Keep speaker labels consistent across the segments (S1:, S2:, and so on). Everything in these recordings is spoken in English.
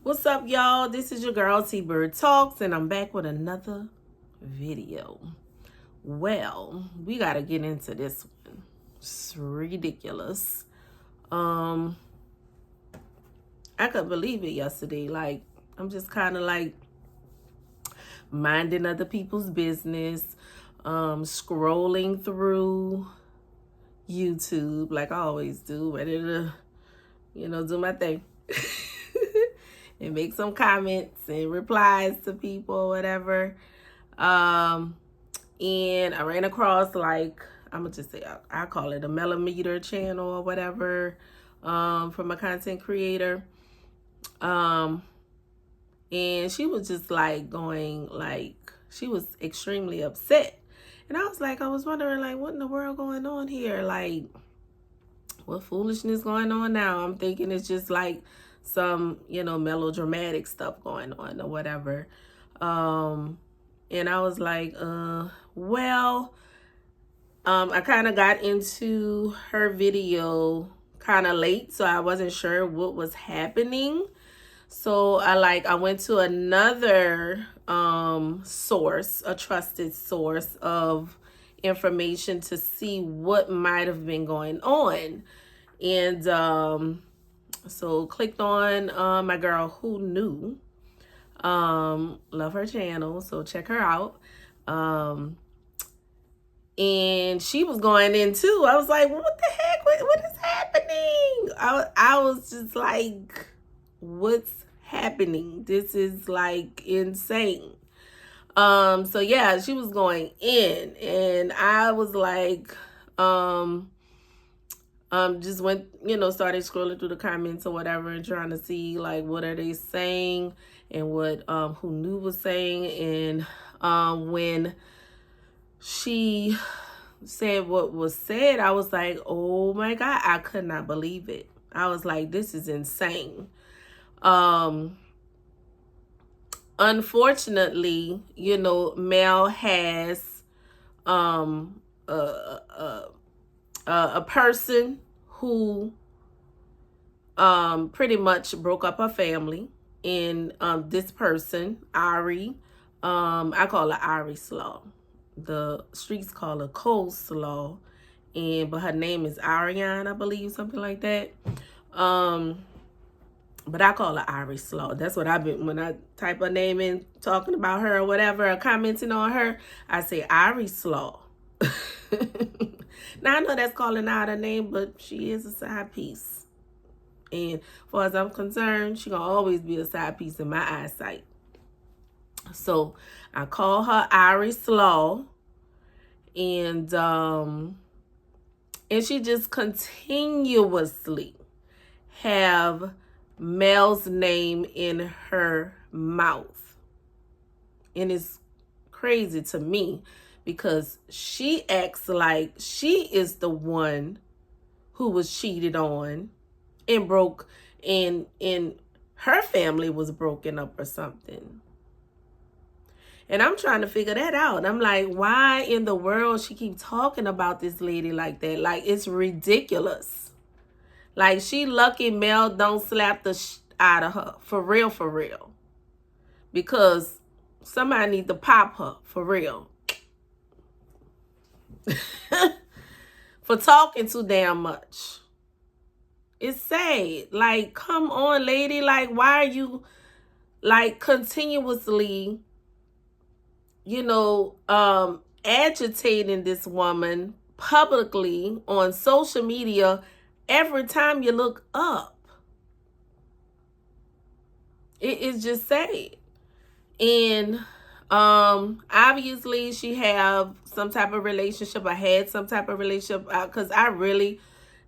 S1: What's up, y'all? This is your girl Burd Talks, and I'm back with another video. Well, we gotta get into this one. It's ridiculous. I couldn't believe it yesterday. Like, I'm just kind of like minding other people's business, scrolling through YouTube like I always do, ready to, do my thing. And make some comments and replies to people or whatever. And I ran across, like, I'm gonna just say, I call it a millimeter channel or whatever, from a content creator. And she was just like going, like, she was extremely upset. And I was wondering, like, what in the world going on here? Like, what foolishness going on now? I'm thinking it's just like some, melodramatic stuff going on or whatever. And I was like, well, I kind of got into her video kind of late, so I wasn't sure what was happening. So I went to another source, a trusted source of information to see what might have been going on. And so clicked on my girl Who Knew. Love her channel, so check her out. And she was going in too. I was like, what the heck? What is happening? I was just like, what's happening? This is like insane. So yeah, she was going in, and I was like, just went, started scrolling through the comments or whatever and trying to see like what are they saying and what Who Knew was saying. And when she said what was said, I was like, oh my God, I could not believe it. I was like, this is insane. Unfortunately, Mel has a person who pretty much broke up her family. And this person, Ari, I call her Ari Slaw. The streets call her Coleslaw, but her name is Arionne, I believe, something like that. But I call her Ari Slaw. That's what I've been, when I type her name in, talking about her or whatever, or commenting on her, I say Ari Slaw. Now, I know that's calling out her name, but she is a side piece. And as far as I'm concerned, she's going to always be a side piece in my eyesight. So I call her Ari Slaw. And she just continuously have Mel's name in her mouth. And it's crazy to me because she acts like she is the one who was cheated on and broke, and her family was broken up or something. And I'm trying to figure that out. I'm like, why in the world she keep talking about this lady like that? Like, it's ridiculous. Like, she lucky Mel don't slap the out of her. For real, for real. Because somebody need to pop her. For real. For talking too damn much. It's sad. Like, come on, lady. Like, why are you, like, continuously, agitating this woman publicly on social media every time you look up? It is just sad. And obviously she have some type of relationship, or had some type of relationship, because I really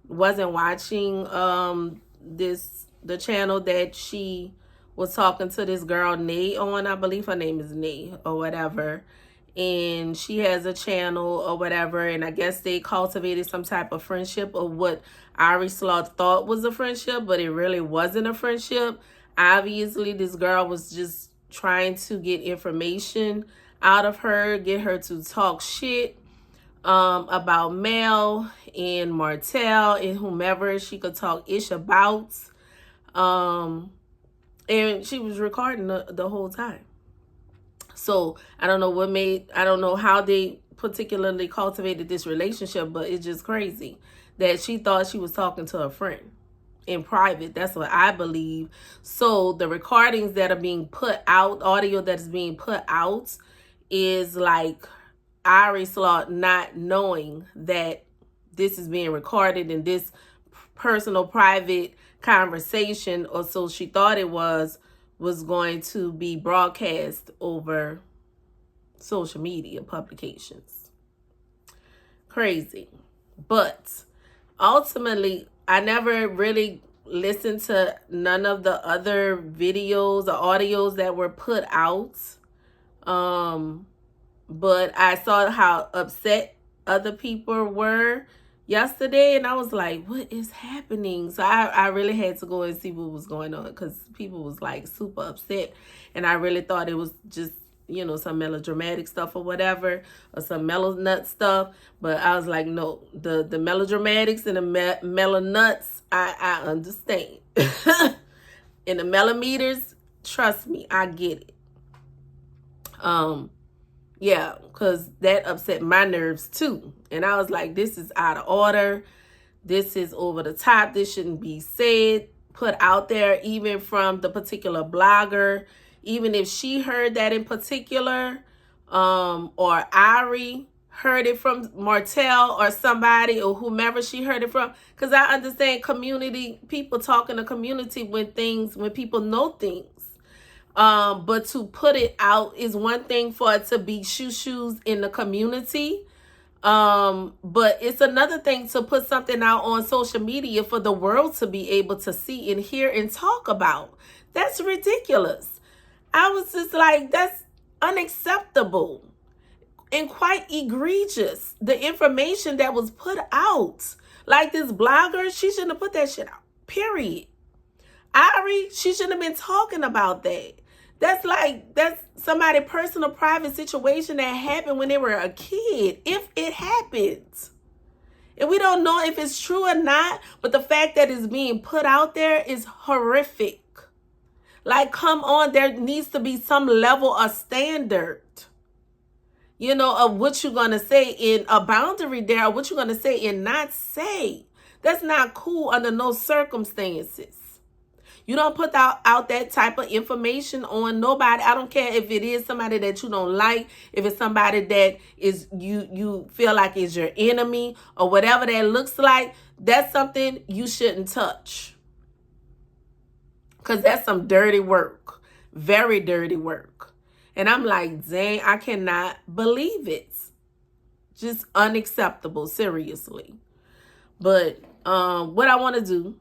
S1: wasn't watching the channel that she was talking to this girl Nay on. I believe her name is Nay or whatever. And she has a channel or whatever, and I guess they cultivated some type of friendship, or what Ari Slaw thought was a friendship, but it really wasn't a friendship. Obviously, this girl was just trying to get information out of her, get her to talk shit about Mel and Martel and whomever she could talk ish about. And she was recording the whole time. So I don't know how they particularly cultivated this relationship, but it's just crazy that she thought she was talking to a friend in private. That's what I believe. So the recordings that are being put out, audio that is being put out, is like Ari Slaught not knowing that this is being recorded and this personal private conversation, or so she thought it was going to be broadcast over social media publications. Crazy. But ultimately, I never really listened to none of the other videos or audios that were put out. But I saw how upset other people were yesterday, and I was like, what is happening? So I really had to go and see what was going on, because people was like super upset, and I really thought it was just, you know, some melodramatic stuff or whatever, or some mellow nut stuff. But I was like, no, the melodramatics and the mellow nuts, I understand. And the millimeters, trust me, I get it. Yeah, because that upset my nerves too. And I was like, this is out of order. This is over the top. This shouldn't be said, put out there, even from the particular blogger. Even if she heard that in particular, or Ari heard it from Martel or somebody, or whomever she heard it from. Because I understand community, people talk in the community when people know things. But to put it out is one thing, for it to be shoes in the community. But it's another thing to put something out on social media for the world to be able to see and hear and talk about. That's ridiculous. I was just like, that's unacceptable and quite egregious. The information that was put out, like this blogger, she shouldn't have put that shit out, period. Ari, she shouldn't have been talking about that. That's somebody's personal private situation that happened when they were a kid, if it happens. And we don't know if it's true or not, but the fact that it's being put out there is horrific. Like, come on, there needs to be some level of standard, you know, of what you're going to say, in a boundary there, what you're going to say and not say. That's not cool under no circumstances. You don't put out that type of information on nobody. I don't care if it is somebody that you don't like, if it's somebody that is you feel like is your enemy, or whatever that looks like. That's something you shouldn't touch, because that's some dirty work, very dirty work. And I'm like, dang, I cannot believe it. Just unacceptable, seriously. But what I want to do,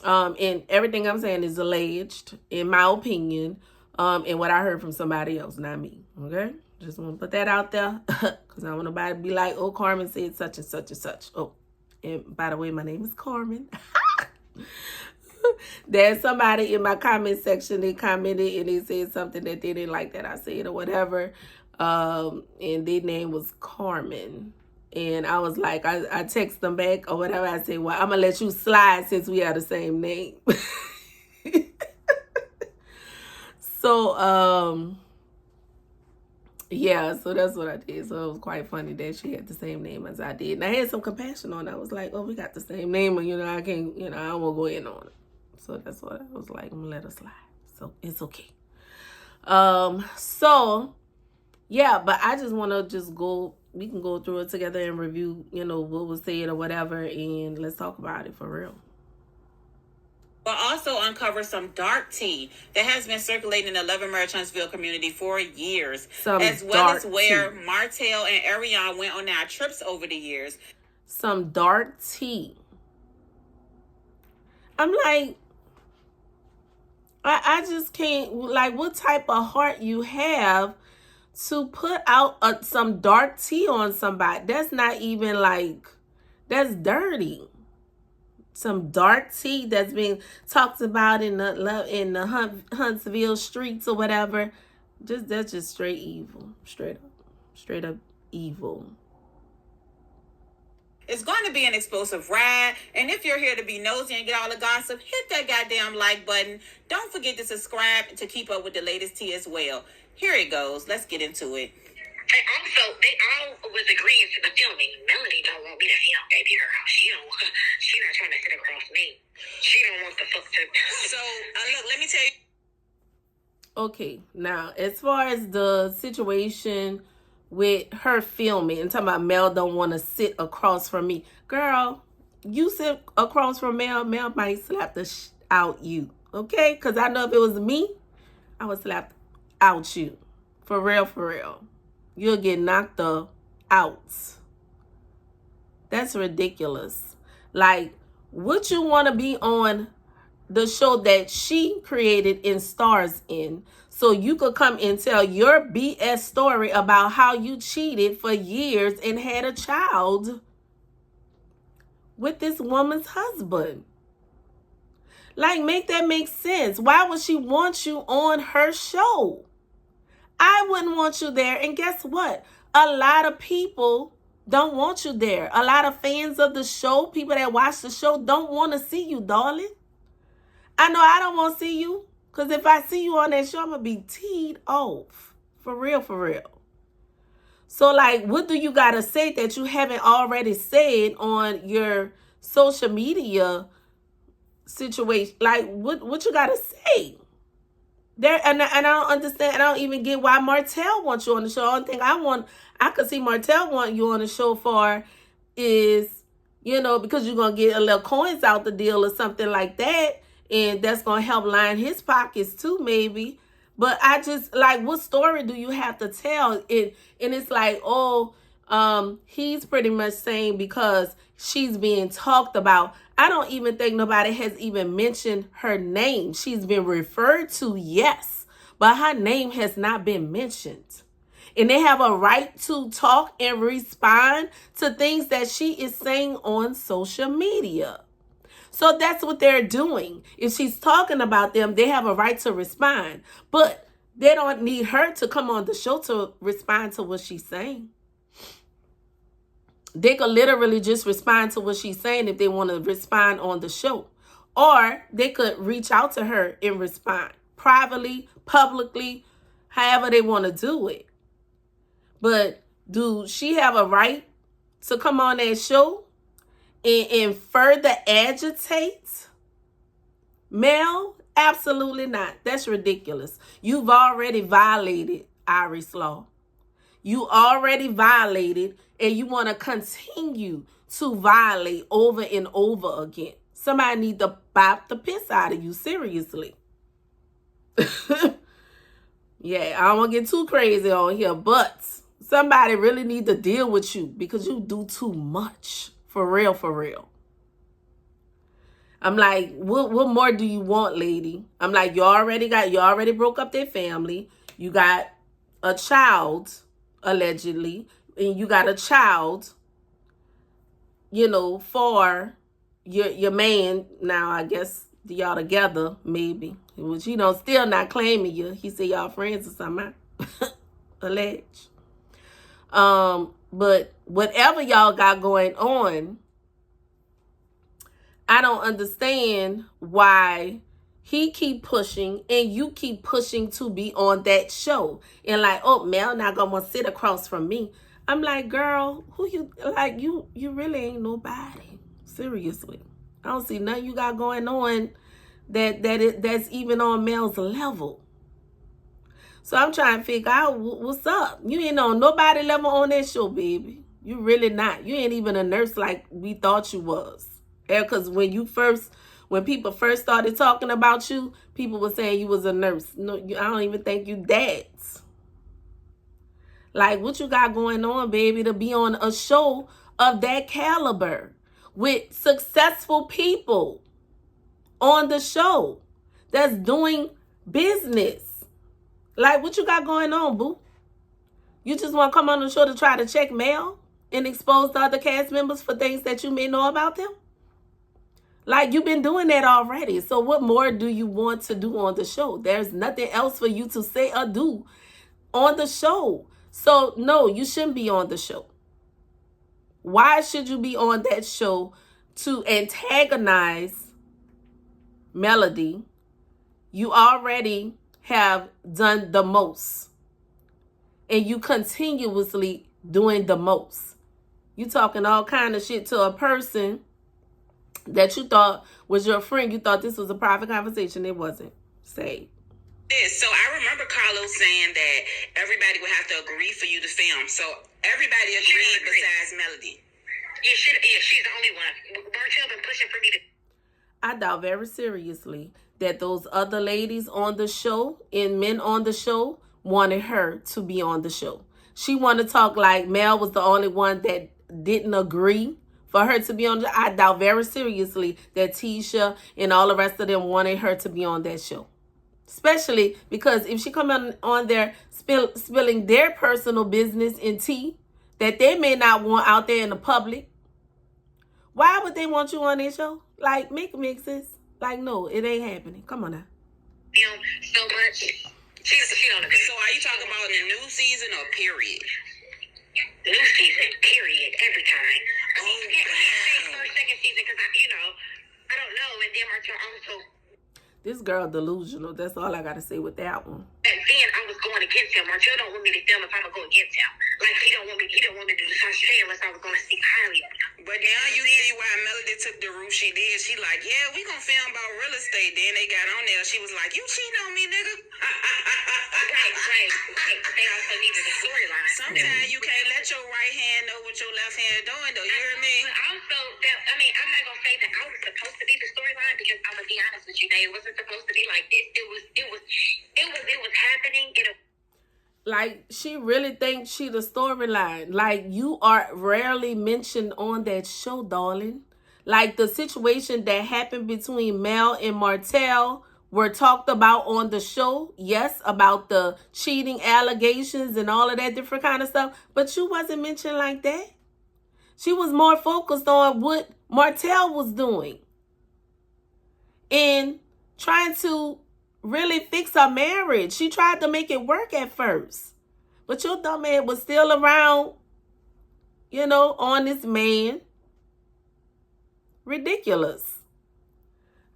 S1: and everything I'm saying is alleged, in my opinion, and what I heard from somebody else, not me. Okay, just want to put that out there, because I don't want nobody to be like, oh, Carmen said such and such and such. Oh, and by the way, my name is Carmen. There's somebody in my comment section that commented and they said something that they didn't like that I said or whatever, and their name was Carmen. And I was like, I text them back or whatever. I said, well, I'm going to let you slide since we have the same name. So, yeah, so that's what I did. So it was quite funny that she had the same name as I did. And I had some compassion on it. I was like, oh, we got the same name. And, you know, I can't, you know, I won't go in on it. So that's what I was like, I'm going to let her slide. So it's okay. So, yeah, but I just want to just go, we can go through it together and review, you know, what was said or whatever, and let's talk about it for real.
S2: We'll also uncover some dark tea that has been circulating in the Love and Marriage Huntsville community for years, as well as where Martel and Arionne went on their trips over the years.
S1: Some dark tea. I'm like, I just can't, like, what type of heart you have to put out some dark tea on somebody? That's not even like, that's dirty. Some dark tea that's being talked about in the Huntsville streets or whatever. That's just straight evil. Straight up evil.
S2: It's going to be an explosive ride. And if you're here to be nosy and get all the gossip, hit that goddamn like button. Don't forget to subscribe to keep up with the latest tea as well. Here it goes. Let's get into it.
S3: And also, they all was agreeing to the filming. Melody don't want me to film, baby girl. She not trying to sit across me. She don't want the fuck to. So, look, let me tell you.
S1: Okay, now, as far as the situation with her filming and talking about Mel don't want to sit across from me. Girl, you sit across from Mel, Mel might slap the out you. Okay? Because I know if it was me, I would slap out you. For real, for real. You'll get knocked out. That's ridiculous. Like, would you want to be on the show that she created and stars in so you could come and tell your BS story about how you cheated for years and had a child with this woman's husband? Like, make that make sense. Why would she want you on her show? I wouldn't want you there. And guess what? A lot of people don't want you there. A lot of fans of the show, people that watch the show, don't want to see you, darling. I know I don't want to see you. Because if I see you on that show, I'm going to be teed off. For real, for real. So, like, what do you got to say that you haven't already said on your social media situation? Like, what you got to say? There, and I don't understand. I don't even get why Martel wants you on the show. The only thing I could see Martel want you on the show for is, because you're going to get a little coins out the deal or something like that. And that's going to help line his pockets too, maybe. But I just, like, what story do you have to tell? And it's like, he's pretty much saying because she's being talked about. I don't even think nobody has even mentioned her name. She's been referred to, yes, but her name has not been mentioned. And they have a right to talk and respond to things that she is saying on social media. So that's what they're doing. If she's talking about them, they have a right to respond. But they don't need her to come on the show to respond to what she's saying. They could literally just respond to what she's saying if they want to respond on the show. Or they could reach out to her and respond privately, publicly, however they want to do it. But do she have a right to come on that show and further agitate Mel? Absolutely not. That's ridiculous. You've already violated Irish law. You already violated, and you want to continue to violate over and over again. Somebody need to bop the piss out of you, seriously. Yeah, I don't want to get too crazy on here, but somebody really need to deal with you because you do too much. For real, for real. I'm like, what more do you want, lady? I'm like, you already broke up their family. You got a child, allegedly, and you got a child, for your man. Now, I guess y'all together, maybe. Which, still not claiming you. He said y'all friends or something. Alleged. But whatever y'all got going on, I don't understand why he keep pushing and you keep pushing to be on that show. And like, oh, Mel not gonna sit across from me. I'm like, girl, who you like? You really ain't nobody. Seriously. I don't see nothing you got going on that's even on Mel's level. So I'm trying to figure out what's up. You ain't on nobody level on that show, baby. You really not. You ain't even a nurse like we thought you was. Because when people first started talking about you, people were saying you was a nurse. No, I don't even think you that. Like, what you got going on, baby, to be on a show of that caliber with successful people on the show that's doing business? Like, what you got going on, boo? You just want to come on the show to try to check Mel and expose the other cast members for things that you may know about them? Like, you've been doing that already. So what more do you want to do on the show? There's nothing else for you to say or do on the show. So, no, you shouldn't be on the show. Why should you be on that show to antagonize Melody? You already have done the most. And you continuously doing the most. You talking all kind of shit to a person that you thought was your friend. You thought this was a private conversation. It wasn't. Say.
S2: So I remember Carlos saying that everybody would have to agree for you to film. So everybody agreed besides Melody.
S3: Yeah, she's the only one. Martel been pushing for me to.
S1: I doubt very seriously that those other ladies on the show and men on the show wanted her to be on the show. She wanted to talk like Mel was the only one that didn't agree for her to be on. I doubt very seriously that Tisha and all the rest of them wanted her to be on that show. Especially because if she come on there spilling their personal business and tea that they may not want out there in the public, why would they want you on their show? Like, make sense. Like, no, it ain't happening. Come on now.
S3: Film so much. She don't agree.
S2: So are you talking about in the new season or period?
S3: New season, period, every time.
S2: Oh, wow.
S3: First, second season, because I don't know. And then Martel also.
S1: This girl delusional. That's all I gotta say with that one.
S3: Back then, I was going against him. Martel don't want me to film if I'm gonna go against him. Like he don't want me to do the same unless I was gonna speak highly of him.
S2: But now you see why Melody took the route she did. She like, yeah, we gonna film about real estate. Then they got on there. She was like, you cheating on me, nigga.
S3: Right. But they also needed a storyline.
S2: Sometimes you can't let your right hand know what your left hand doing, though. You hear me?
S3: But also, I'm not gonna say that I was supposed to be the storyline because I'm gonna be honest with you, it wasn't supposed to be like this. It was happening.
S1: Like, she really thinks she the storyline. Like, you are rarely mentioned on that show, darling. Like, the situation that happened between Mel and Martel were talked about on the show. Yes, about the cheating allegations and all of that different kind of stuff. But you wasn't mentioned like that. She was more focused on what Martel was doing. And trying to really fix her marriage. She tried to make it work at first. But your dumb man was still around, on this man. Ridiculous.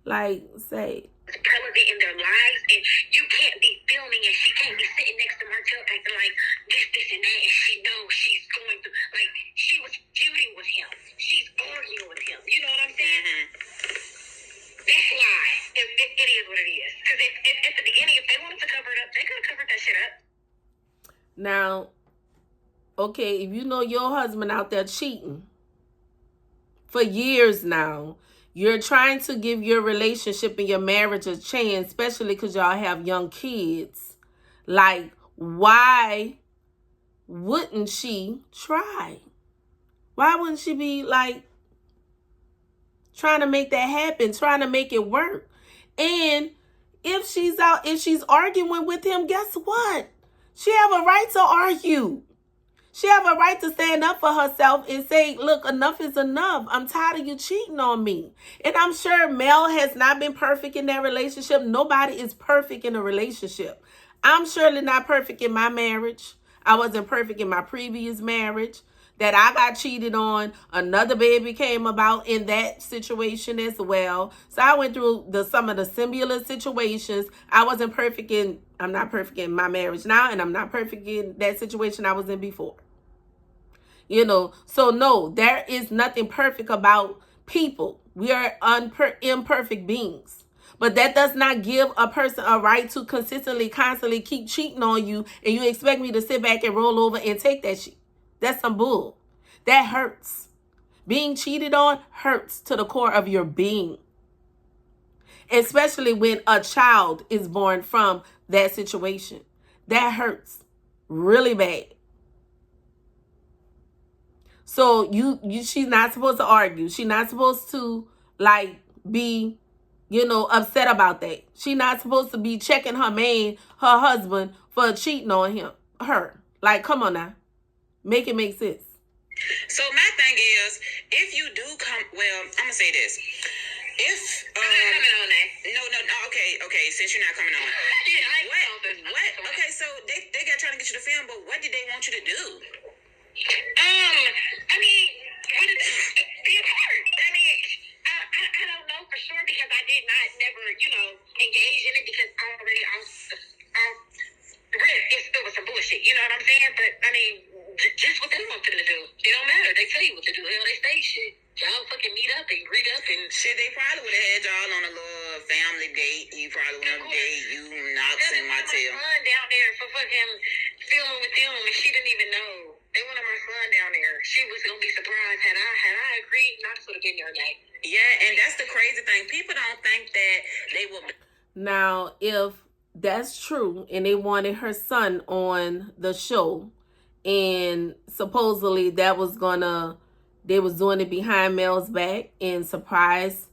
S1: Like, say.
S3: Relevant in their lives, and you can't be filming and she can't be sitting next to Martel acting like this, and that, and she knows she's going through, like, she was feuding with him. She's arguing with him. You know what I'm saying?
S2: Mm-hmm.
S3: That's why. It is what it is. Because at the beginning, if they wanted to cover it up, they could have covered that shit up.
S1: Now, okay, if you know your husband out there cheating for years now, you're trying to give your relationship and your marriage a chance, especially because y'all have young kids. Like, why wouldn't she try? Why wouldn't she be like trying to make that happen, trying to make it work? And if she's arguing with him, guess what? She have a right to argue. She have a right to stand up for herself and say, look, enough is enough. I'm tired of you cheating on me. And I'm sure Mel has not been perfect in that relationship. Nobody is perfect in a relationship. I'm surely not perfect in my marriage. I wasn't perfect in my previous marriage. That I got cheated on. Another baby came about in that situation as well. So I went through some of the similar situations. I'm not perfect in my marriage now, and I'm not perfect in that situation I was in before. So no, there is nothing perfect about people. We are imperfect beings. But that does not give a person a right to constantly keep cheating on you, and you expect me to sit back and roll over and take that shit. That's some bull. That hurts. Being cheated on hurts to the core of your being. Especially when a child is born from that situation. That hurts really bad. So she's not supposed to argue. She's not supposed to be, upset about that. She's not supposed to be checking her husband for cheating on her. Like, come on now. Make it make sense.
S2: So my thing is, if you do I'm gonna say this. If
S3: I'm not coming on that.
S2: No, okay, since you're not coming on. What? Okay, so they got trying to get you to film, but what did they want you to do?
S3: be apart. I mean, I don't know for sure because I did not never, engage in it because I already it was some bullshit. You know what I'm saying? But I mean, just what they want them to do. It don't matter. They tell you what to do. Hell, they say shit. Y'all fucking meet up and greet up and
S2: shit. They probably would have had y'all on a little family date. You probably would have date you, Knox, and Martel.
S3: My son down there for fucking filming with them, and she didn't even know. They wanted my son down there. She was gonna be surprised had I agreed. Knox would have been there that.
S2: Yeah, and that's the crazy thing. People don't think that they will.
S1: Now, if that's true, and they wanted her son on the show, and supposedly that was they was doing it behind Mel's back and surprise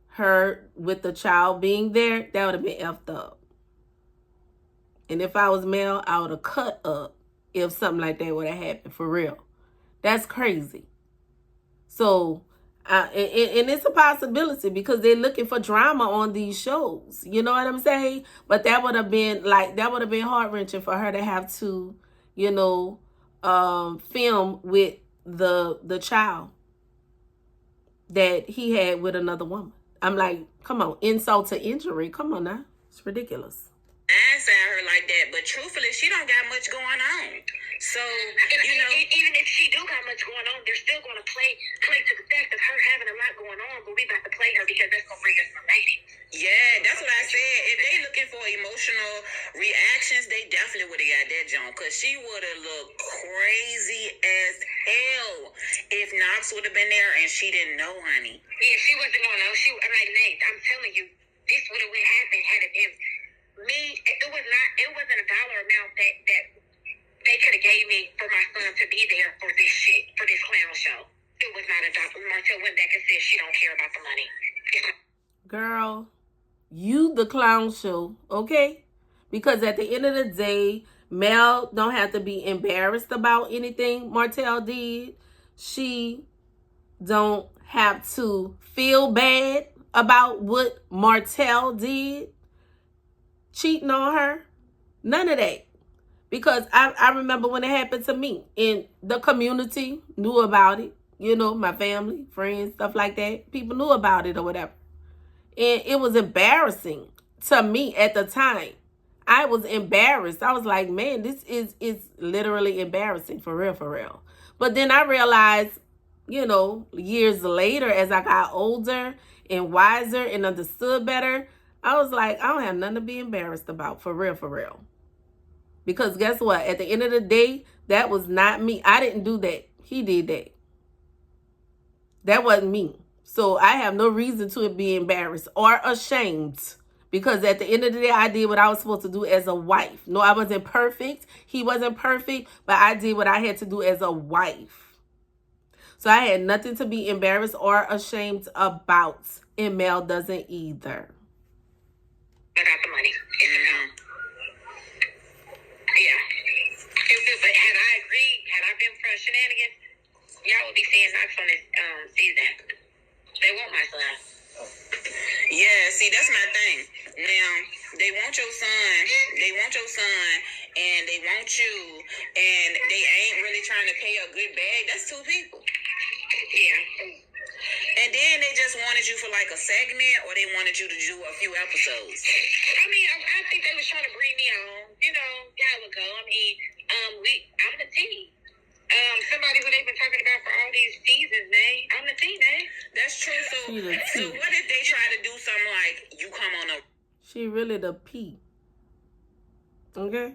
S1: her with the child being there, that would have been effed up. And if I was Mel, I would have cut up if something like that would have happened, for real. That's crazy. So, and it's a possibility because they're looking for drama on these shows. You know what I'm saying? But that would have been heart-wrenching for her to have to, film with the child that he had with another woman. I'm like, come on, insult to injury. Come on now. It's ridiculous.
S2: Answer her like that, but truthfully, she don't got much going on. So,
S3: even if she do got much going on, they're still going to play to the fact of her having a lot going on, but we about to play her because that's going to bring us some ratings.
S2: Yeah, that's what I said. If they looking for emotional reactions, they definitely would have got that Joan, because she would have looked crazy as hell if Knox would have been there and she didn't know, honey.
S3: Yeah, she wasn't going to know. I'm like, Nate, I'm telling you, this would have happened had it been me. It wasn't a dollar amount that they could have gave me for my son to be there for this shit, for this clown show. It was not a dollar. Martel went back and said she don't care about the money.
S1: Girl, you the clown show, okay? Because at the end of the day, Mel don't have to be embarrassed about anything Martel did. She don't have to feel bad about what Martel did, cheating on her. None of that. Because I remember when it happened to me, and the community knew about it. My family, friends, stuff like that. People knew about it or whatever. And it was embarrassing to me at the time. I was embarrassed. I was like, man, this is literally embarrassing, for real, for real. But then I realized, years later, as I got older and wiser and understood better, I was like, I don't have nothing to be embarrassed about, for real, for real. Because guess what? At the end of the day, that was not me. I didn't do that. He did that. That wasn't me. So I have no reason to be embarrassed or ashamed. Because at the end of the day, I did what I was supposed to do as a wife. No, I wasn't perfect. He wasn't perfect. But I did what I had to do as a wife. So I had nothing to be embarrassed or ashamed about. And Mel doesn't either.
S3: I got the money. Yeah. But had I agreed, had I been for shenanigans, y'all would be seeing Knox on this season. They want my son.
S2: Yeah, see, that's my thing. Now, they want your son, and they want you, and they ain't really trying to pay a good bag. That's two people.
S3: Yeah.
S2: And then they just wanted you for like a segment, or they wanted you to do a few episodes.
S3: I mean, I think they was trying to bring me on, y'all ago. I mean, I'm the team. Somebody who they've been talking about for all these seasons, man. I'm the team, man.
S2: That's true. So what if they try to do something like you come on a?
S1: She really the P. Okay.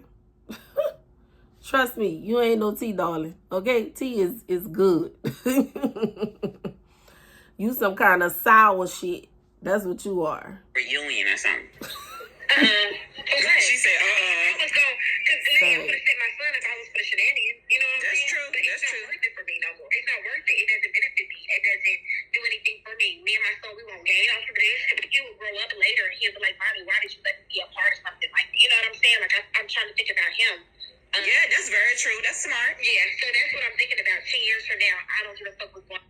S1: Trust me, you ain't no T, darling. Okay, T is good. You some kind of sour shit. That's what you are.
S2: Reunion or something.
S3: She said, I was going, because I would have sent my son if I was for the shenanigans. You know what I'm saying?
S2: True.
S3: But it's not worth it for me no more. It's not worth it. It doesn't benefit me. It doesn't do anything for me. Me and my son, we won't gain off of this. He will grow up later and he'll be like, Mommy, why did you let me be a part of something like, you know what I'm saying? Like, I'm trying to think about him.
S2: Yeah, that's very true. That's smart.
S3: Yeah, so that's what I'm thinking about. 10 years from now, I don't give a fuck what's going on.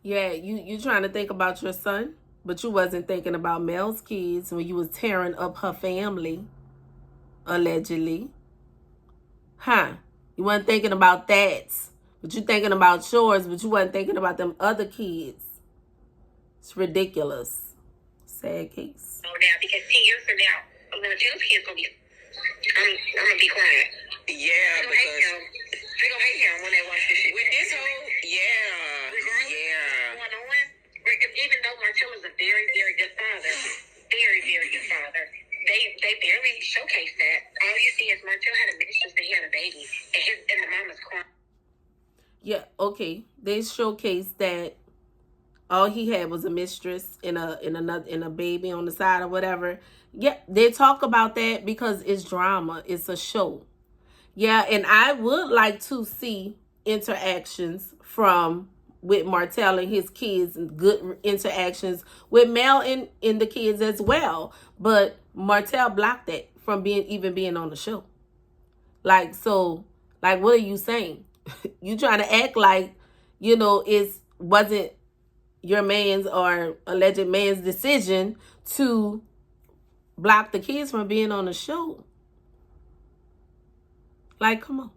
S1: Yeah, you trying to think about your son, but you wasn't thinking about Mel's kids when you was tearing up her family, allegedly. Huh? You weren't thinking about that But you thinking about yours, but you wasn't thinking about them other kids. It's ridiculous. Sad case.
S3: Oh, now, because 10 years from now, Martel's kids going to be... I'm going to be quiet.
S2: Yeah,
S3: They're going to hate him when they watch this shit.
S2: With this whole... Yeah.
S3: Even though Martel is a very, very good father, very, very good father, they barely showcase that. All you see is Martel had a mistress and he had a baby, and the mama's crying.
S1: Yeah, okay. They showcase that all he had was a mistress and a baby on the side or whatever. Yeah, they talk about that because it's drama. It's a show. Yeah, and I would like to see interactions with Martel and his kids, and good interactions with Mel and the kids as well. But Martel blocked that from being on the show. Like, so, like, what are you saying? You trying to act like, it wasn't your man's or alleged man's decision to block the kids from being on the show. Like, come on.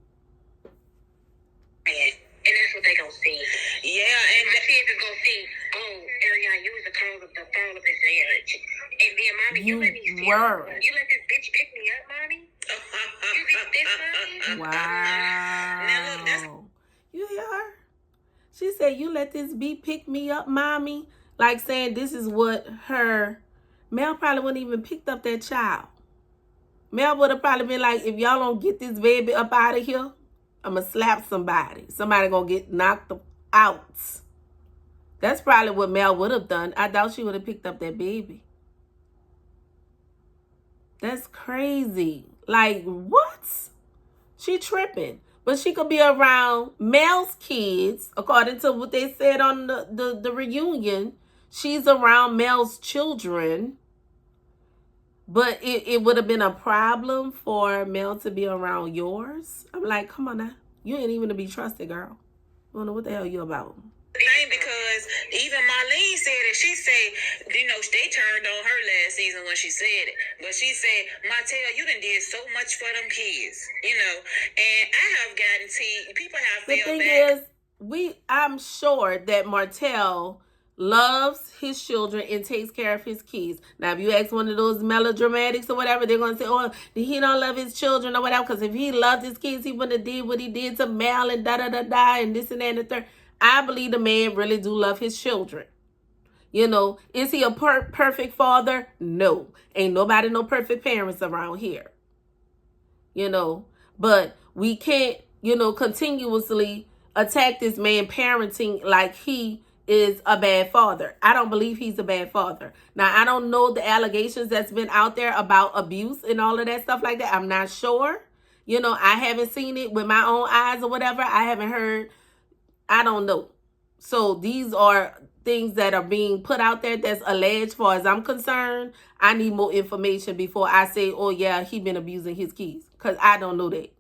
S3: And that's what they gonna see.
S2: Yeah, and
S3: my kids is gonna see, oh, Arionne, you was the cause of the fall of this marriage. And then, mommy, you let this bitch pick me up, mommy? You did this, mommy?
S1: Wow.
S2: Now, look, that's...
S1: You hear her? She said, you let this bitch pick me up, mommy? Like saying this is what Mel probably wouldn't even picked up that child. Mel would have probably been like, if y'all don't get this baby up out of here, I'm going to slap somebody. Somebody going to get knocked out. That's probably what Mel would have done. I doubt she would have picked up that baby. That's crazy. Like, what? She tripping. But she could be around Mel's kids, according to what they said on the reunion. She's around Mel's children. But it would have been a problem for Mel to be around yours. I'm like, come on now. You ain't even to be trusted, girl. I don't know what the hell you about.
S2: Because even Marlene said it. She said, they turned on her last season when she said it. But she said, Martel, you done did so much for them kids, And I have gotten tea. People have felt bad.
S1: The thing is, I'm sure that Martel loves his children and takes care of his kids. Now, if you ask one of those melodramatics or whatever, they're going to say, oh, he don't love his children or whatever. Because if he loved his kids, he wouldn't have did what he did to Mel and da-da-da-da and this and that and the third. I believe the man really do love his children. Is he a perfect father? No. Ain't nobody no perfect parents around here. But we can't, continuously attack this man parenting like he is a bad father. I don't believe he's a bad father. Now, I don't know the allegations that's been out there about abuse and all of that stuff like that. I'm not sure. I haven't seen it with my own eyes or whatever. I haven't heard. I don't know. So these are things that are being put out there that's alleged. Far as I'm concerned, I need more information before I say, oh yeah, he been abusing his kids. Because I don't know that.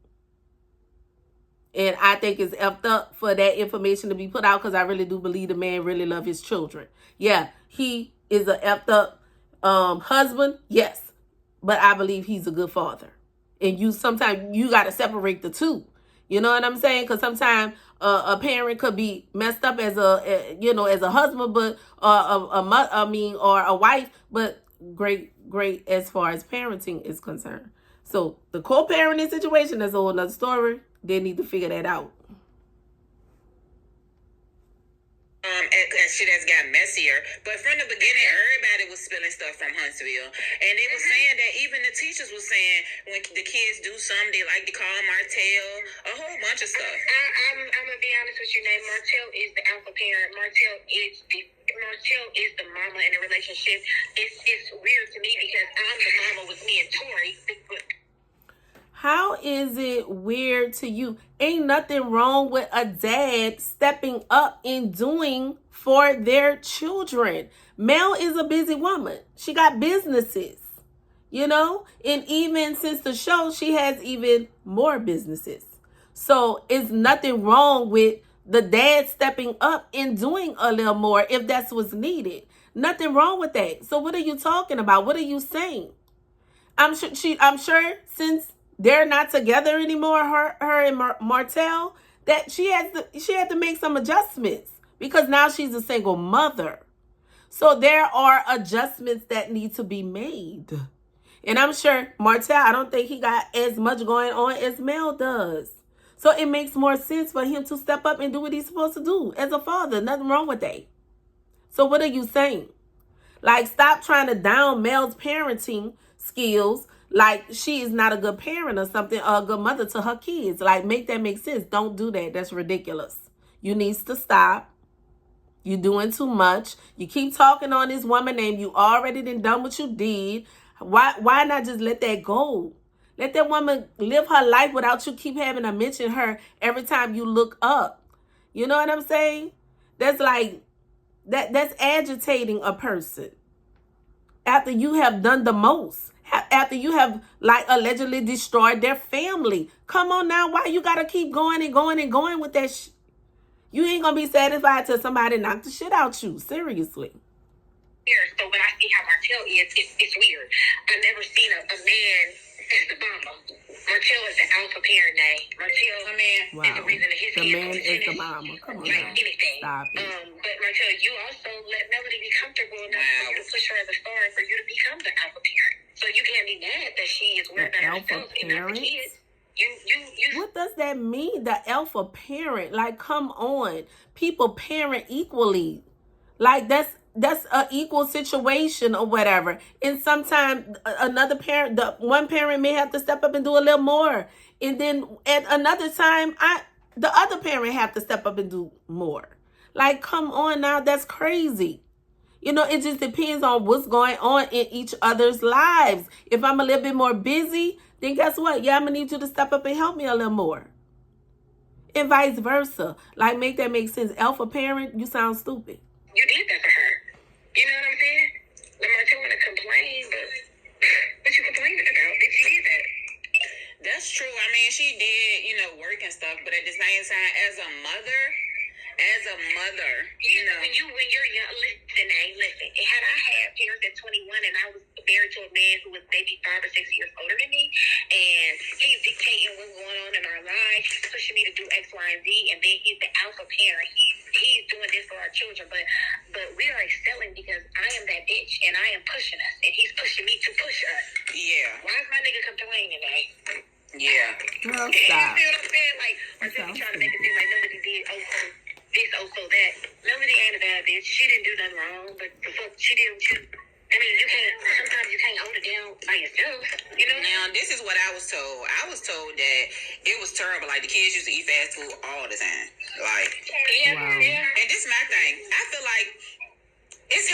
S1: And I think it's effed up for that information to be put out, because I really do believe the man really love his children. Yeah, he is a effed up husband. Yes. But I believe he's a good father. And sometimes you got to separate the two. You know what I'm saying? Because sometimes a parent could be messed up as a husband, but or a wife, but great as far as parenting is concerned. So the co-parenting situation is a whole nother story. They need to figure that out.
S2: Shit has gotten messier. But from the beginning, everybody was spilling stuff from Huntsville. And they were saying that even the teachers were saying when the kids do something, they like to call Martel, a whole bunch of stuff.
S3: I'm going to be honest with you, Nate. Martel is the alpha parent. Martel is the mama in the relationship. It's weird to me because I'm the mama with me and Tori.
S1: How is it weird to you? Ain't nothing wrong with a dad stepping up and doing for their children. Mel is a busy woman. She got businesses, and even since the show, she has even more businesses. So it's nothing wrong with the dad stepping up and doing a little more if that's what's needed. Nothing wrong with that. So what are you talking about? What are you saying? I'm sure since they're not together anymore, her and Martel, that she had to make some adjustments because now she's a single mother. So there are adjustments that need to be made. And I'm sure Martel, I don't think he got as much going on as Mel does. So it makes more sense for him to step up and do what he's supposed to do as a father. Nothing wrong with that. So what are you saying? Like, stop trying to down Mel's parenting skills like she is not a good parent or something, or a good mother to her kids. Like, make that make sense. Don't do that. That's ridiculous. You need to stop. You're doing too much. You keep talking on this woman name. You already done what you did. Why not just let that go? Let that woman live her life without you keep having to mention her every time you look up. You know what I'm saying? That's like, that's agitating a person after you have done the most, after you have like allegedly destroyed their family. Come on now, why you gotta keep going and going and going with that You ain't gonna be satisfied till somebody knock the shit out you. Seriously.
S3: So when I see how Martel is, it's weird. I've never seen a man as the mama. Martel is an alpha parent now. Martel, my man, is the reason that his
S1: the
S3: kids
S1: man is the mama. Come on,
S3: like
S1: now.
S3: anything.
S1: Stop it.
S3: But Martel, you also let Melody be comfortable enough for you to push her as a star and for you to become the alpha parent. So you can't be mad that she is worried about herself and not the kids.
S1: What does that mean? The alpha parent? Like, come on. People parent equally. Like, that's an equal situation or whatever. And sometimes another parent, the one parent may have to step up and do a little more. And then at another time, the other parent have to step up and do more. Like, come on now. That's crazy. You know, it just depends on what's going on in each other's lives. If I'm a little bit more busy, then guess what? Yeah, I'm going to need you to step up and help me a little more. And vice versa. Like, make that make sense. Alpha parent, you sound stupid.
S3: You did that for her. You know what I'm saying? Martel want to complain, but what you complaining about? Bitch, she did that.
S2: That's true. I mean, she did, work and stuff, but at the same time, as a mother,
S3: when you're young, listen. Had I had parents at 21 and I was married to a man who was maybe 5 or 6 years older than me, and he's dictating what's going on in our lives, he's pushing me to do X, Y, and Z, and then he's the alpha parent. He's doing this for our children, but we are excelling because I am that bitch and I am pushing us, and he's pushing me to push us.
S2: Yeah.
S3: Why is my nigga complaining, like?
S2: Yeah.
S1: Well, stop.
S3: You see what I'm saying? Like, or just trying to make it seem like nobody did this, that. Melody ain't a bad bitch. She didn't do nothing wrong, but the fuck she did too. I mean, sometimes you can't hold it down by yourself, you know?
S2: Now, this is what I was told. I was told that it was terrible. Like, the kids used to eat fast food all the time. Like,
S1: wow.
S2: And this is my thing. I feel like it's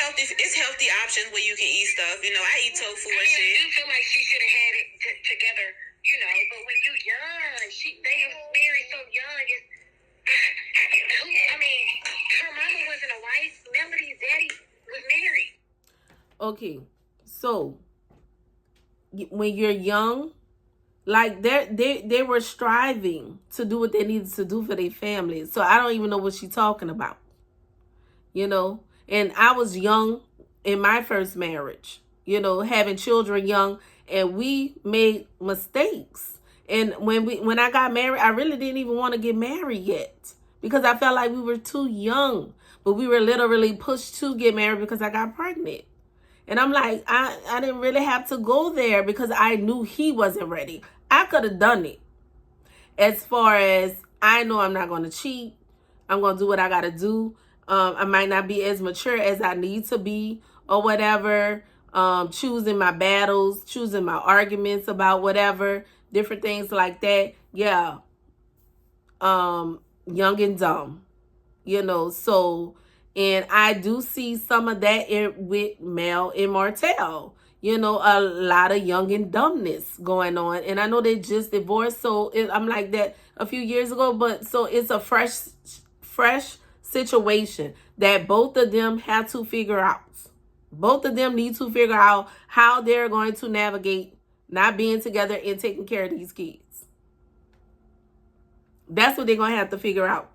S2: healthy options where you can eat stuff. I eat tofu and shit.
S3: I do feel like she should have had it together, but when you young, they were married so young, her mama wasn't a wife. Melody's daddy was married.
S1: Okay, so when you're young, like they were striving to do what they needed to do for their families. So I don't even know what she's talking about. And I was young in my first marriage, having children young, and we made mistakes. And when I got married, I really didn't even want to get married yet because I felt like we were too young. But we were literally pushed to get married because I got pregnant. And I'm like, I didn't really have to go there because I knew he wasn't ready. I could have done it. As far as I know I'm not going to cheat. I'm going to do what I got to do. I might not be as mature as I need to be or whatever. Choosing my battles, choosing my arguments about whatever, different things like that. Yeah. Young and dumb, so, and I do see some of that with Mel and Martel, a lot of young and dumbness going on. And I know they just divorced. So I'm like that a few years ago, but so it's a fresh situation that both of them have to figure out. Both of them need to figure out how they're going to navigate not being together and taking care of these kids. That's what they're going to have to figure out.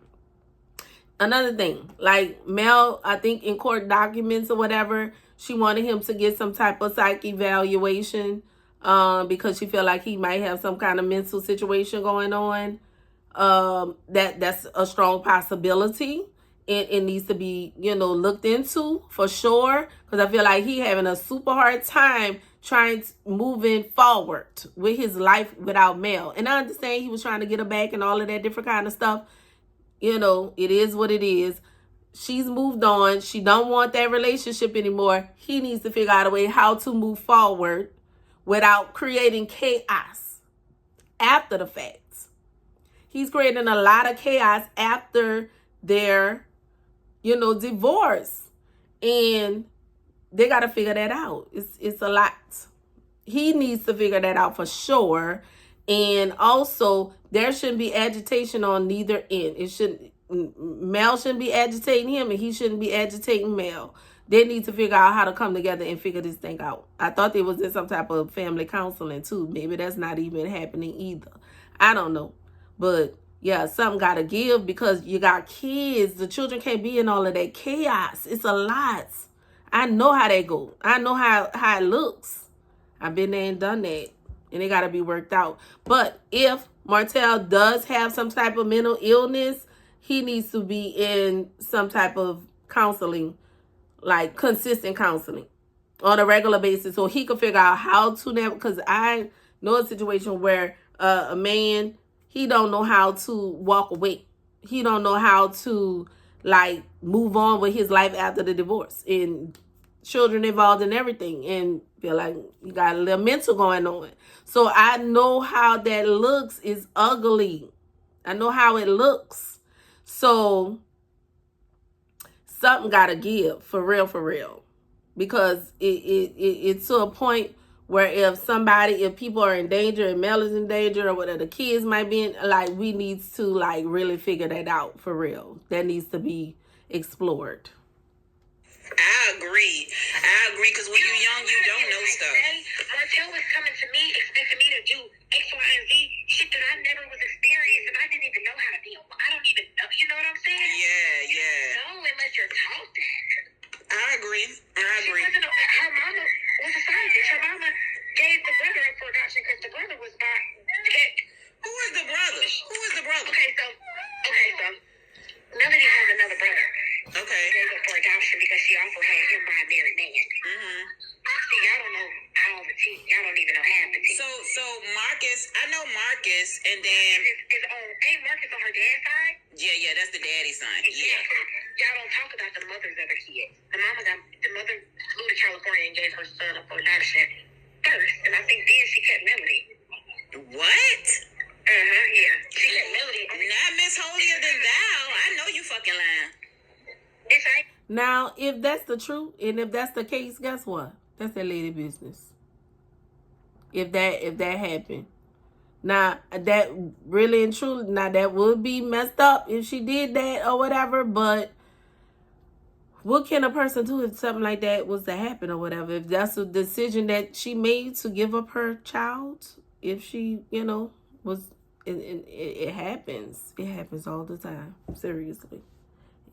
S1: Another thing, like Mel, I think in court documents or whatever, she wanted him to get some type of psych evaluation because she felt like he might have some kind of mental situation going on. that's a strong possibility. It needs to be, looked into for sure. Because I feel like he having a super hard time moving forward with his life without Mel. And I understand he was trying to get her back and all of that different kind of stuff. It is what it is. She's moved on. She don't want that relationship anymore. He needs to figure out a way how to move forward without creating chaos after the fact. He's creating a lot of chaos after their, divorce. And they got to figure that out. It's a lot. He needs to figure that out for sure. And also, there shouldn't be agitation on neither end. Mel shouldn't be agitating him, and he shouldn't be agitating Mel. They need to figure out how to come together and figure this thing out. I thought there was in some type of family counseling too. Maybe that's not even happening either. I don't know. But yeah, something got to give because you got kids. The children can't be in all of that chaos. It's a lot. I know how they go. I know how it looks. I've been there and done that. And it got to be worked out. But if Martel does have some type of mental illness, he needs to be in some type of counseling, like consistent counseling on a regular basis so he can figure out how to navigate. Because I know a situation where a man, he don't know how to walk away. He don't know how to move on with his life after the divorce, and children involved in everything, and feel like you got a little mental going on. So I know how that looks. Is ugly. I know how it looks. So something got to give for real, because it's to a point where if people are in danger and Mel is in danger or whatever, the kids might be in, we need to really figure that out for real. That needs to be explored.
S2: I agree, because when you're young, you don't know stuff.
S3: Martel was coming to me expecting me to do X, Y, and Z, shit that I never was experienced, and I didn't even know how to be. I don't even know. You know what I'm saying?
S2: Yeah.
S3: No, unless you're taught that.
S2: I agree.
S3: Her mama was a side bitch. Her mama gave the brother up for adoption because the brother was by.
S2: Who is the brother?
S3: Okay, so Melody has another brother.
S2: Okay.
S3: Gave up for adoption because she also had him by a married man.
S2: Mm-hmm.
S3: See, y'all don't know all the tea. Y'all don't even know half the tea.
S2: So Marcus, I know Marcus, and then
S3: ain't Marcus on her dad's side?
S2: Yeah, that's the daddy's son.
S3: Exactly. Yeah. Y'all don't talk about the mothers of the kids. The mother flew to California and gave her son up for adoption first, and I think then she kept Melody.
S2: What?
S3: Yeah. She kept Melody.
S2: Not Miss Holier Than Thou. I know you fucking lying.
S3: That's right.
S1: Now, if that's the truth, and if that's the case, guess what? That's that lady business. If that happened. Now, that really and truly, that would be messed up if she did that or whatever, but what can a person do if something like that was to happen or whatever? If that's a decision that she made to give up her child, if she, was, it happens. It happens all the time, seriously.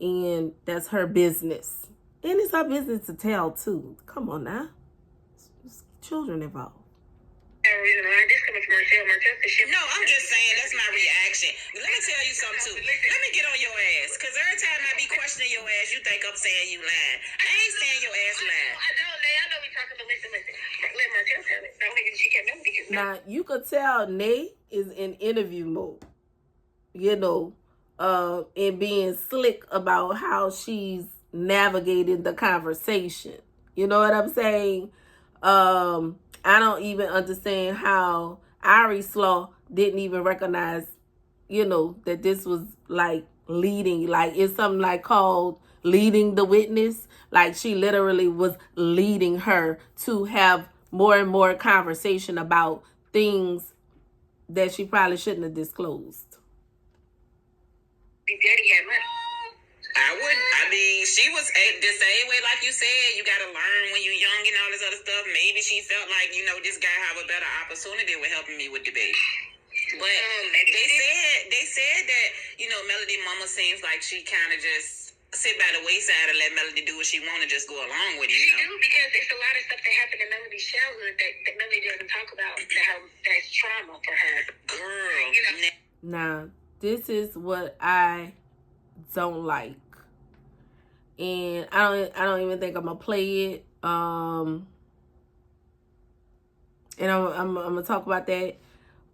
S1: And that's her business. And it's her business to tell, too. Come on now. It's children involved.
S2: No, I'm just saying that's my reaction. Let me tell you something too. Let me get on your ass, because every time I be questioning your ass, you think I'm saying you lying. I ain't saying your ass lying.
S3: I know we talking, but listen. Let Martel tell it. Don't think she kept Melody.
S1: Now you could tell Nay is in interview mode, and being slick about how she's navigating the conversation. You know what I'm saying? I don't even understand how Ari Slaw didn't even recognize, that this was leading. It's something called leading the witness. She literally was leading her to have more and more conversation about things that she probably shouldn't have disclosed.
S3: Daddy had money.
S2: I wouldn't. I mean, she was the same way, like you said. You got to learn when you're young and all this other stuff. Maybe she felt like, this guy have a better opportunity with helping me with the baby. But they said that, Melody mama seems like she kind of just sit by the wayside and let Melody do what she want and just go along with it.
S3: She do, because it's a lot of stuff that happened in Melody's childhood that Melody doesn't talk about. That's trauma for her.
S2: Girl.
S1: Now, This is what I don't like. And I don't even think I'm gonna play it. And I'm gonna talk about that.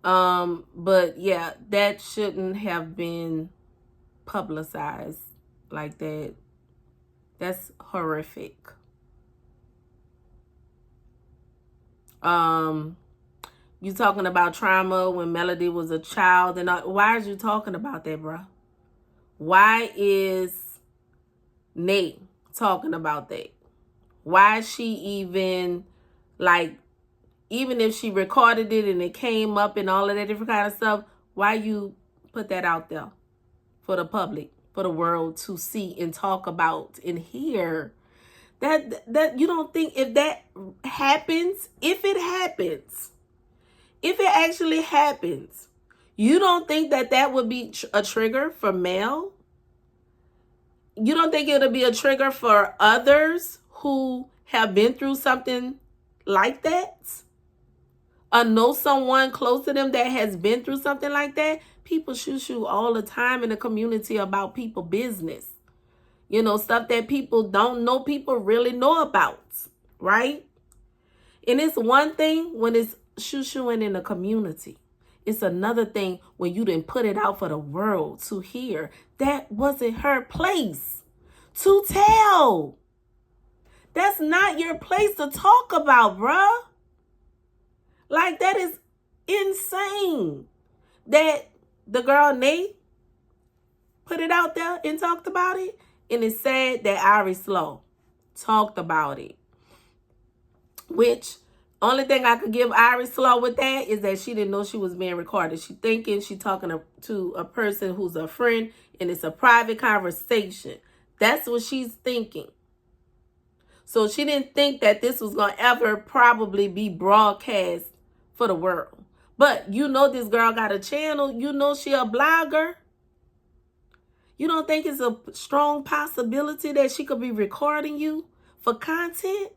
S1: But yeah, that shouldn't have been publicized like that. That's horrific. You talking about trauma when Melody was a child, and why are you talking about that, bro? Why is Nate talking about that? Why is she even, like, even if she recorded it and it came up and all of that different kind of stuff, why you put that out there for the public, for the world to see and talk about and hear? That you don't think if that happens, if it actually happens, you don't think that would be a trigger for Mel? You don't think it'll be a trigger for others who have been through something like that? Or know someone close to them that has been through something like that? People shoo all the time in the community about people business. You know, stuff that people don't know, people really know about, right? And it's one thing when it's shoo-shooing in the community. It's another thing when you didn't put it out for the world to hear. That wasn't her place to tell. That's not your place to talk about, bruh. Like, that is insane that the girl Nate put it out there and talked about it. And it's sad that Ari Slow talked about it. Which, only thing I could give Ari Slow with that is that she didn't know she was being recorded. She thinking she talking to a person who's a friend and it's a private conversation. That's what she's thinking. So she didn't think that this was going to ever probably be broadcast for the world. But you know this girl got a channel. You know she a blogger. You don't think it's a strong possibility that she could be recording you for content?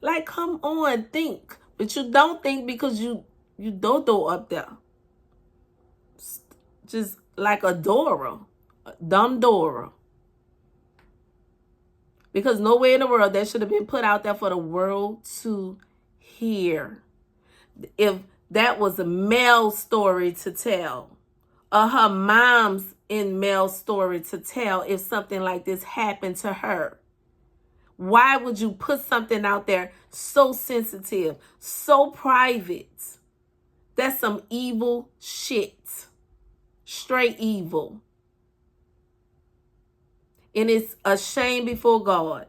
S1: Like, come on, think. But you don't think because you don't throw up there. Just like a Dora. Dumb Dora. Because nowhere in the world that should have been put out there for the world to hear. If that was a Mel's story to tell, or her mom's in Mel's story to tell if something like this happened to her, why would you put something out there so sensitive, so private? That's some evil shit. Straight evil. And it's a shame before God.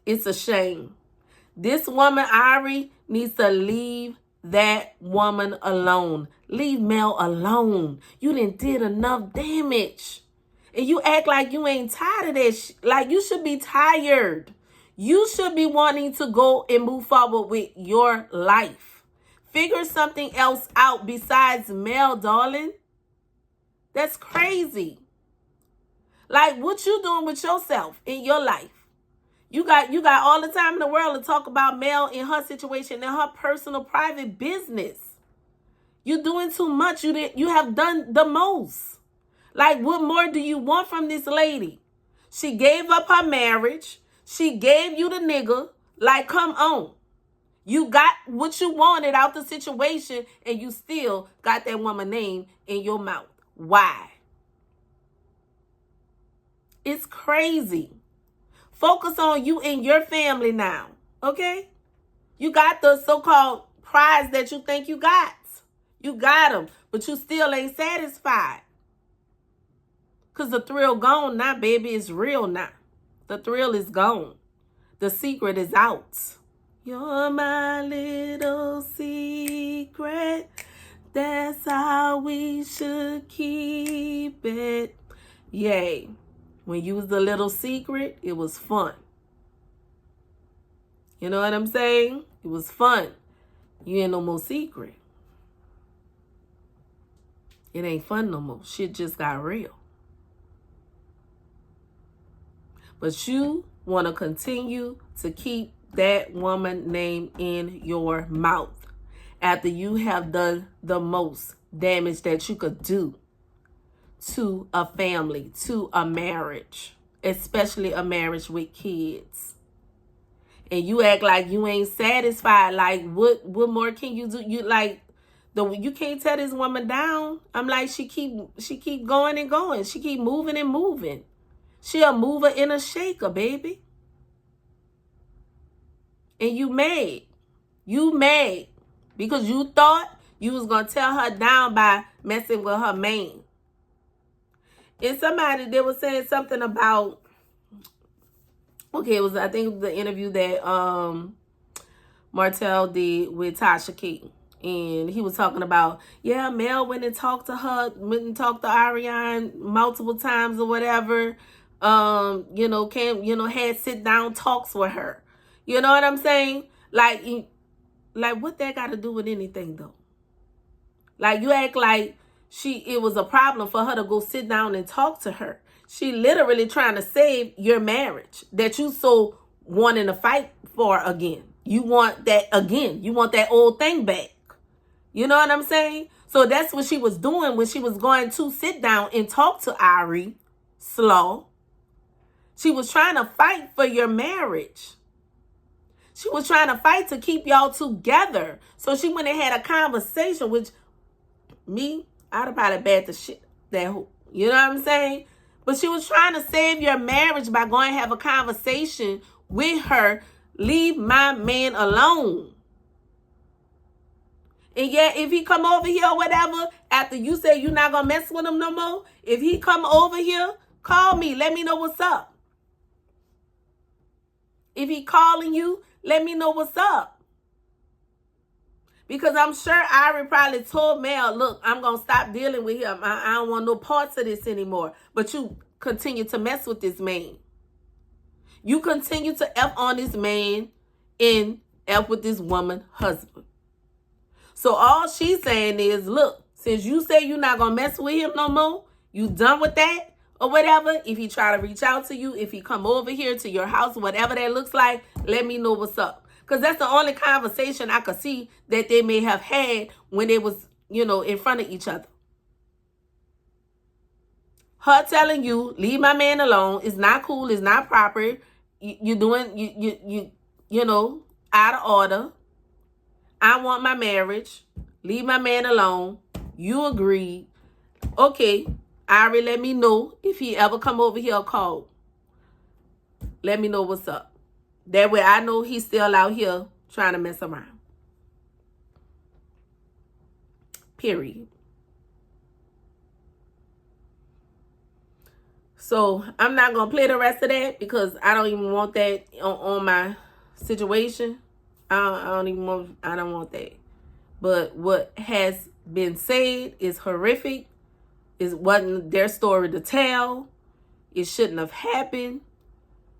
S1: It's a shame. This woman, Ari, needs to leave that woman alone. Leave Mel alone. You done did enough damage. And you act like you ain't tired of that. Like, you should be tired. You should be wanting to go and move forward with your life. Figure something else out besides Mel, darling. That's crazy. Like, what you doing with yourself in your life? You got all the time in the world to talk about Mel in her situation and her personal private business. You're doing too much. You have done the most. Like, what more do you want from this lady? She gave up her marriage. She gave you the nigga. Like, come on. You got what you wanted out the situation, and you still got that woman's name in your mouth. Why? It's crazy. Focus on you and your family now, okay? You got the so-called prize that you think you got. You got them, but you still ain't satisfied. Because the thrill gone now, baby. It's real now. The thrill is gone. The secret is out. You're my little secret. That's how we should keep it. Yay. When you was the little secret, it was fun. You know what I'm saying? It was fun. You ain't no more secret. It ain't fun no more. Shit just got real. But you want to continue to keep that woman's name in your mouth after you have done the most damage that you could do to a family, to a marriage, especially a marriage with kids. And you act like you ain't satisfied. Like, what more can you do? You can't tear this woman down. I'm like, she keep going and going. She keep moving and moving. She a mover and a shaker, baby. And you mad. You mad because you thought you was going to tear her down by messing with her man. And somebody, they was saying something about, okay, it was, I think, the interview that Martel did with Tasha King. And he was talking about, yeah, Mel went and talked to Arionne multiple times or whatever. Had sit down talks with her. You know what I'm saying? Like what that got to do with anything though? Like, you act like it was a problem for her to go sit down and talk to her. She literally trying to save your marriage that you so wanting to fight for again. You want that again. You want that old thing back. You know what I'm saying? So that's what she was doing when she was going to sit down and talk to Ari Slow. She was trying to fight for your marriage. She was trying to fight to keep y'all together. So she went and had a conversation, which me, I'd have probably bad the shit that who. You know what I'm saying? But she was trying to save your marriage by going to have a conversation with her. Leave my man alone. And yeah, if he come over here or whatever, after you say you're not going to mess with him no more, if he come over here, call me. Let me know what's up. If he calling you, let me know what's up. Because I'm sure Ari probably told Mel, look, I'm going to stop dealing with him. I don't want no parts of this anymore. But you continue to mess with this man. You continue to F on this man and F with this woman husband. So all she's saying is, look, since you say you're not going to mess with him no more, you done with that or whatever. If he try to reach out to you, if he come over here to your house, whatever that looks like, let me know what's up. Because that's the only conversation I could see that they may have had when they was, in front of each other. Her telling you, leave my man alone. It's not cool. It's not proper. You're doing, out of order. I want my marriage. Leave my man alone. You agreed. Okay, Ari, let me know if he ever come over here or call. Let me know what's up. That way I know he's still out here trying to mess around. Period. So I'm not going to play the rest of that because I don't even want that on my situation. I don't want that. But what has been said is horrific. It wasn't their story to tell. It shouldn't have happened.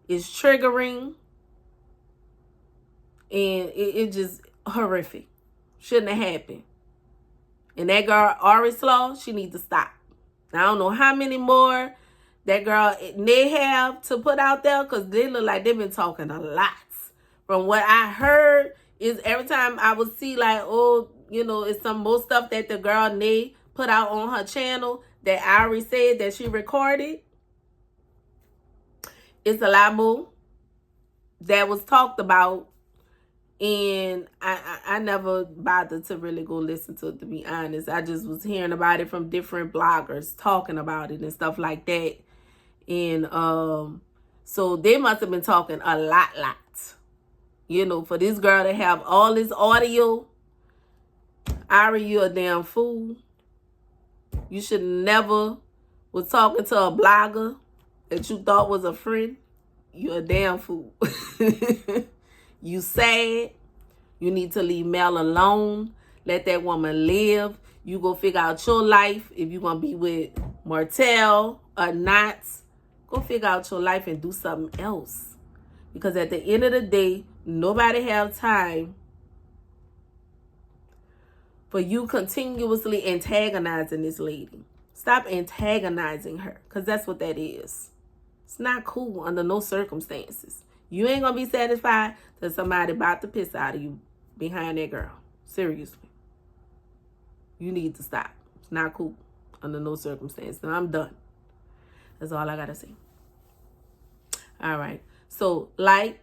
S1: It's triggering. And it just horrific. Shouldn't have happened. And that girl, Ari Slaw, she needs to stop. I don't know how many more that girl they have to put out there because they look like they've been talking a lot. From what I heard is every time I would see like, it's some more stuff that the girl Nay put out on her channel that Ari said that she recorded. It's a lot more that was talked about. And I never bothered to really go listen to it, to be honest. I just was hearing about it from different bloggers talking about it and stuff like that. And so they must have been talking a lot. For this girl to have all this audio, Ari, you a damn fool. You should never was talking to a blogger that you thought was a friend. You a damn fool. You sad. You need to leave Mel alone. Let that woman live. You go figure out your life. If you're going to be with Martel or not, go figure out your life and do something else. Because at the end of the day, nobody have time for you continuously antagonizing this lady. Stop antagonizing her. Because that's what that is. It's not cool under no circumstances. You ain't going to be satisfied till somebody about to piss out of you behind that girl. Seriously. You need to stop. It's not cool under no circumstance. And I'm done. That's all I got to say. All right. So like,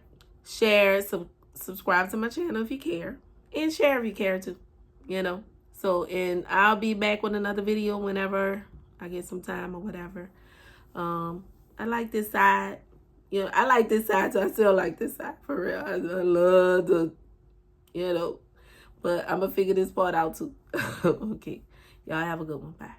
S1: share, subscribe to my channel if you care. And share if you care too. You know. So, and I'll be back with another video whenever I get some time or whatever. I like this side. You know, I like this side, so I still like this side. For real. I love the, you know. But I'm going to figure this part out too. Okay. Y'all have a good one. Bye.